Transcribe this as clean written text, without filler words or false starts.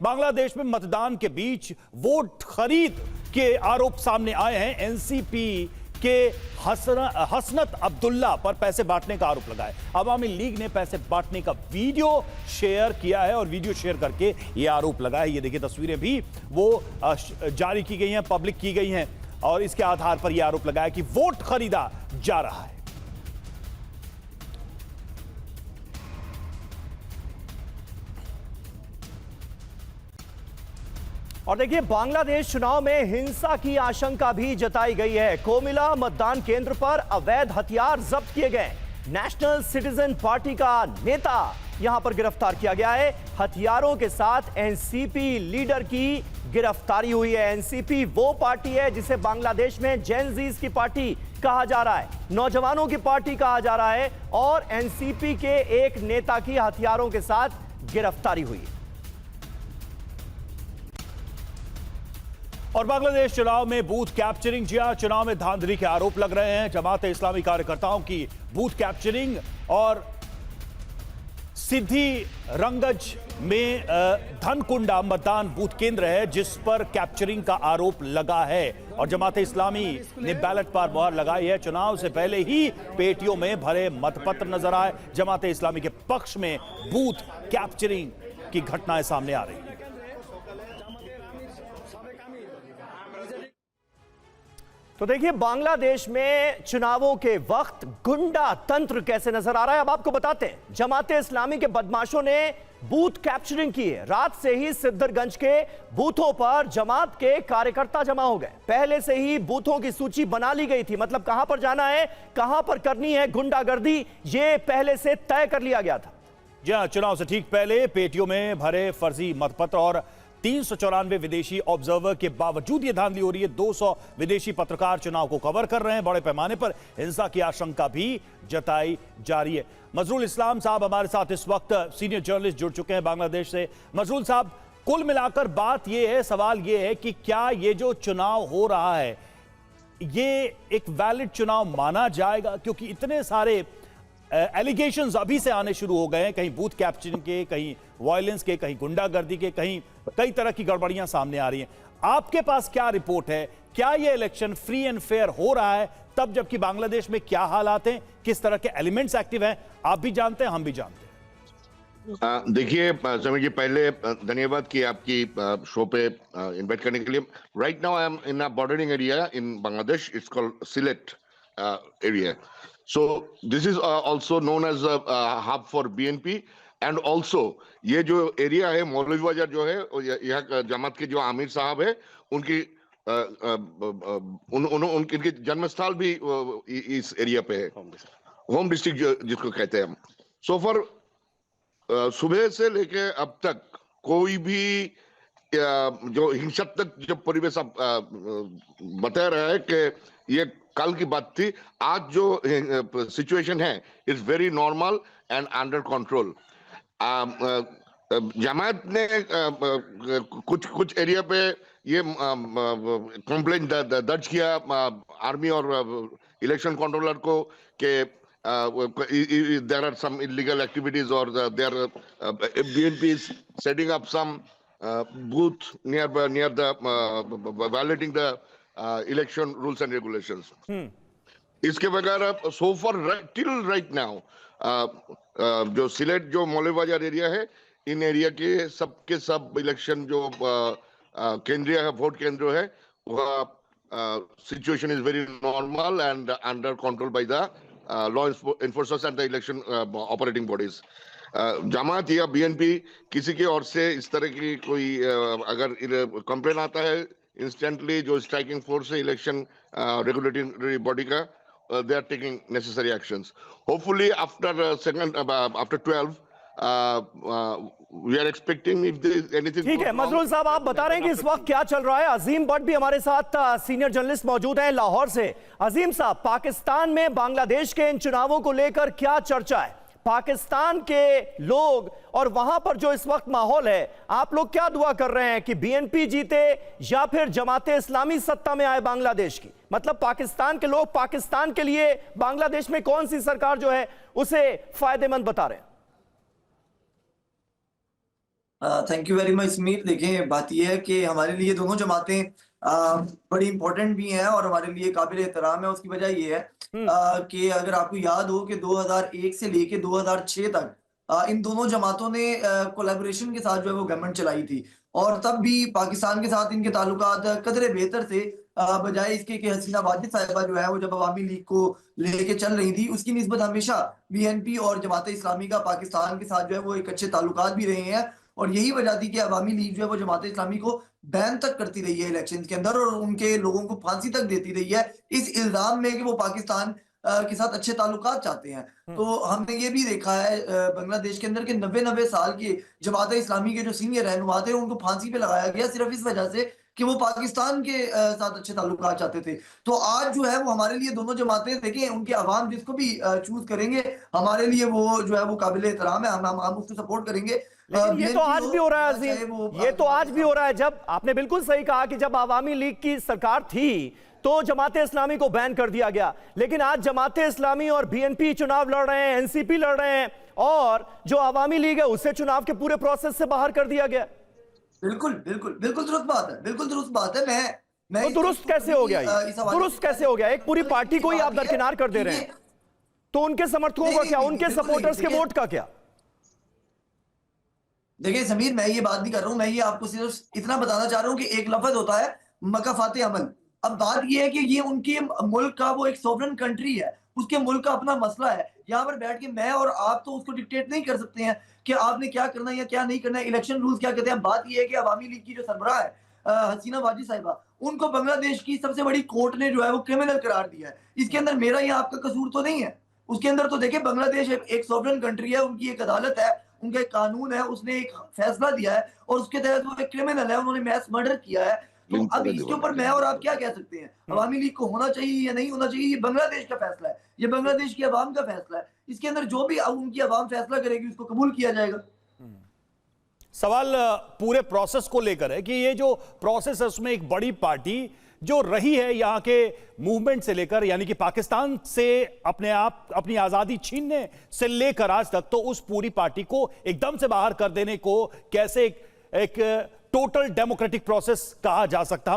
बांग्लादेश में मतदान के बीच वोट खरीद के आरोप सामने आए हैं। एनसीपी के हसनत अब्दुल्ला पर पैसे बांटने का आरोप लगा है। अवामी लीग ने पैसे बांटने का वीडियो शेयर किया है और वीडियो शेयर करके यह आरोप लगा है। ये देखिए तस्वीरें भी वो जारी की गई हैं, पब्लिक की गई हैं और इसके आधार पर यह आरोप लगा है कि वोट खरीदा जा रहा है। और देखिए बांग्लादेश चुनाव में हिंसा की आशंका भी जताई गई है। कोमिला मतदान केंद्र पर अवैध हथियार जब्त किए गए। नेशनल सिटीजन पार्टी का नेता यहां पर गिरफ्तार किया गया है। हथियारों के साथ एनसीपी लीडर की गिरफ्तारी हुई है। एनसीपी वो पार्टी है जिसे बांग्लादेश में जेनजीज की पार्टी कहा जा रहा है, नौजवानों की पार्टी कहा जा रहा है और एनसीपी के एक नेता की हथियारों के साथ गिरफ्तारी हुई है। और बांग्लादेश चुनाव में बूथ कैप्चरिंग, चुनाव में धांधली के आरोप लग रहे हैं। जमात इस्लामी कार्यकर्ताओं की बूथ कैप्चरिंग और सिद्धि रंगज में धनकुंडा मतदान बूथ केंद्र है जिस पर कैप्चरिंग का आरोप लगा है और जमात इस्लामी ने बैलेट पर मोहर लगाई है। चुनाव से पहले ही पेटियों में भरे मतपत्र नजर आए। जमात इस्लामी के पक्ष में बूथ कैप्चरिंग की घटनाएं सामने आ रही हैं। तो देखिए बांग्लादेश में चुनावों के वक्त गुंडा तंत्र कैसे नजर आ रहा है अब आपको बताते हैं। जमाते इस्लामी के बदमाशों ने बूथ कैप्चरिंग की है। रात से ही सिद्दरगंज के बूथों पर जमात के कार्यकर्ता जमा हो गए। पहले से ही बूथों की सूची बना ली गई थी, मतलब कहां पर जाना है, कहां पर करनी है गुंडागर्दी, ये पहले से तय कर लिया गया था। जी हां, चुनाव से ठीक पहले पेटियों में भरे फर्जी मतपत्र और 394 विदेशी ऑब्जर्वर के बावजूद ये धांधली हो रही है। 200 विदेशी पत्रकार चुनाव को कवर कर रहे हैं। बड़े पैमाने पर हिंसा की आशंका भी जताई जा रही है। मजरूल इस्लाम साहब हमारे साथ इस वक्त सीनियर जर्नलिस्ट जुड़ चुके हैं बांग्लादेश से। मजरूल साहब, कुल मिलाकर बात यह है, सवाल यह है कि क्या ये जो चुनाव हो रहा है ये एक वैलिड चुनाव माना जाएगा? क्योंकि इतने सारे एलिगेशंस अभी से आने शुरू हो गए हैं, कहीं बूथ कैप्चरिंग के, कहीं वायलेंस के, कहीं गुंडागर्दी के, कहीं कई तरह की गड़बड़ियां सामने आ रही हैं। आपके पास क्या रिपोर्ट है? क्या यह इलेक्शन फ्री एंड फेयर हो रहा है तब जबकि बांग्लादेश में क्या हालात हैं, किस तरह के एलिमेंट्स एक्टिव हैं? आप भी जानते हैं, हम भी जानते हैं। देखिए समीर जी, पहले धन्यवाद कि आपकी शो पे इनवाइट करने के लिए। Right now I am in a bordering area in Bangladesh, it's called Sylhet area. So this is also known as a hub for BNP and also ये जो एरिया है मौलवीबाजार जो है, यहाँ जमात के जो आमिर साहब है उनकी उनके जन्मस्थल भी इस एरिया पे है, होम डिस्ट्रिक्ट जिसको कहते हैं हम। सो फॉर सुबह से लेके अब तक कोई भी जो हिंसक जो परिवेश बता रहा है कि ये कल की बात थी, आज जो सिचुएशन है is very normal and under control. Jamaat ने कुछ एरिया पे ये कंप्लेंट दर्ज किया आर्मी और इलेक्शन कंट्रोलर को कि there are some illegal activities or there BNP is setting up some booth near the violating the election rules and regulations. इसके बगैर so far till right now जो सिलेट जो Moulvibazar area है, इन area के सब election जो केंद्रीय है, वोट केंद्र है, वह situation is very normal and under control by the law enforcers and the election operating bodies. Jamaat या बीएनपी किसी की ओर से इस तरह की कोई अगर कंप्लेन आता है, इंस्टेंटली जो स्ट्राइकिंग फोर्स है इलेक्शन रेगुलेटरी बॉडी का, they are taking necessary actions. Hopefully after 12 we are expecting if there is anything. ठीक है मजरूल साहब, आप बता रहे हैं कि इस वक्त क्या चल रहा है। अजीम भट्ट भी हमारे साथ सीनियर जर्नलिस्ट मौजूद हैं लाहौर से। अजीम साहब, पाकिस्तान में बांग्लादेश के इन चुनावों को लेकर क्या चर्चा है? पाकिस्तान के लोग और वहां पर जो इस वक्त माहौल है, आप लोग क्या दुआ कर रहे हैं कि बीएनपी जीते या फिर जमाते इस्लामी सत्ता में आए बांग्लादेश की? मतलब पाकिस्तान के लोग पाकिस्तान के लिए बांग्लादेश में कौन सी सरकार जो है उसे फायदेमंद बता रहे हैं? Thank you very much Sameer. देखें, बात यह है कि हमारे लिए दोनों जमातें बड़ी इंपॉर्टेंट भी हैं और हमारे लिए काबिल एहतराम है। उसकी वजह ये है कि अगर आपको याद हो कि 2001 से लेके 2006 तक इन दोनों जमातों ने कोलैबोरेशन के साथ जो है वो गवर्नमेंट चलाई थी, और तब भी पाकिस्तान के साथ इनके ताल्लुकात कदरे बेहतर थे, बजाय इसके कि हसीना वाजिद साहिबा जो है वो जब अवामी लीग को लेके चल रही थी, उसकी निस्बत हमेशा बीएनपी और जमात इस्लामी का पाकिस्तान के साथ जो है वो एक अच्छे ताल्लुकात भी रहे हैं। और यही वजह थी कि अवामी लीग जो है वो जमात इस्लामी को बैन तक करती रही है इलेक्शन के अंदर, और उनके लोगों को फांसी तक देती रही है इस इल्जाम में कि वो पाकिस्तान के साथ अच्छे ताल्लुकात चाहते हैं। तो हमने ये भी देखा है बांग्लादेश के अंदर के 90 साल के जमात इस्लामी के जो सीनियर रहनुमा थे उनको फांसी पे लगाया गया सिर्फ इस वजह से कि वो पाकिस्तान के साथ अच्छे ताल्लुकात चाहते थे। तो आज जो है वो हमारे लिए दोनों जमातें, देखें, उनके अवाम जिसको भी चूज करेंगे हमारे लिए वो जो है वो काबिल एहतराम है, हम उसको सपोर्ट करेंगे। लेकिन ये तो आज भी हो रहा है अजीम, ये तो आज भी हो रहा है। जब आपने बिल्कुल सही कहा कि जब अवामी लीग की सरकार थी तो जमात इस्लामी को बैन कर दिया गया, लेकिन आज जमात इस्लामी और बीएनपी चुनाव लड़ रहे हैं, एनसीपी लड़ रहे हैं, और जो अवामी लीग है उसे चुनाव के पूरे प्रोसेस से बाहर कर दिया गया। बिल्कुल बिल्कुल बिल्कुल दुरुस्त बात है, बिल्कुल दुरुस्त बात है। मैं तो दुरुस्त कैसे हो गया ये? दुरुस्त कैसे हो गया? एक पूरी पार्टी को ही आप दरकिनार कर दे रहे हैं, तो उनके समर्थकों का क्या, उनके सपोर्टर्स के वोट का क्या? देखिए समीर, मैं ये बात नहीं कर रहा हूं, मैं ये आपको सिर्फ इतना बताना चाह रहा हूं कि एक लफ्ज होता है मकाफात अमल। अब बात ये है कि ये उनके मुल्क का वो एक सॉवरेन कंट्री है, उसके मुल्क का अपना मसला है। यहाँ पर बैठ के मैं और आप तो उसको डिक्टेट नहीं कर सकते हैं कि आपने क्या करना है या क्या नहीं करना है, इलेक्शन रूल्स क्या कहते हैं। बात ये है कि अवामी लीग की जो सरबराह है हसीना वाजिद साहिबा, उनको बांग्लादेश की सबसे बड़ी कोर्ट ने जो है वो क्रिमिनल करार दिया है। इसके अंदर मेरा या आपका कसूर तो नहीं है। उसके अंदर तो देखिए, बांग्लादेश एक सॉवरेन कंट्री है, उनकी एक अदालत है, उनका एक कानून है, उसने एक फैसला दिया है और उसके तहत वो एक क्रिमिनल है, उन्होंने मैस मर्डर किया है। तो अब इसके ऊपर मैं और आप क्या कह सकते हैं? अवामी लीग को होना चाहिए या नहीं होना चाहिए, ये बांग्लादेश का फैसला है, ये बांग्लादेश की अवाम का फैसला है। इसके अंदर जो भी उनकी अवाम फैसला करेगी उसको कबूल किया जाएगा। सवाल पूरे प्रोसेस को लेकर है कि ये जो प्रोसेस है उसमें एक बड़ी पार्टी जो रही है यहाँ के मूवमेंट से लेकर, यानी कि पाकिस्तान से अपनी आजादी छीनने से लेकर आज तक, तो उस पूरी पार्टी को एकदम से बाहर कर देने को कैसे एक टोटल डेमोक्रेटिक प्रोसेस कहा जा सकता है?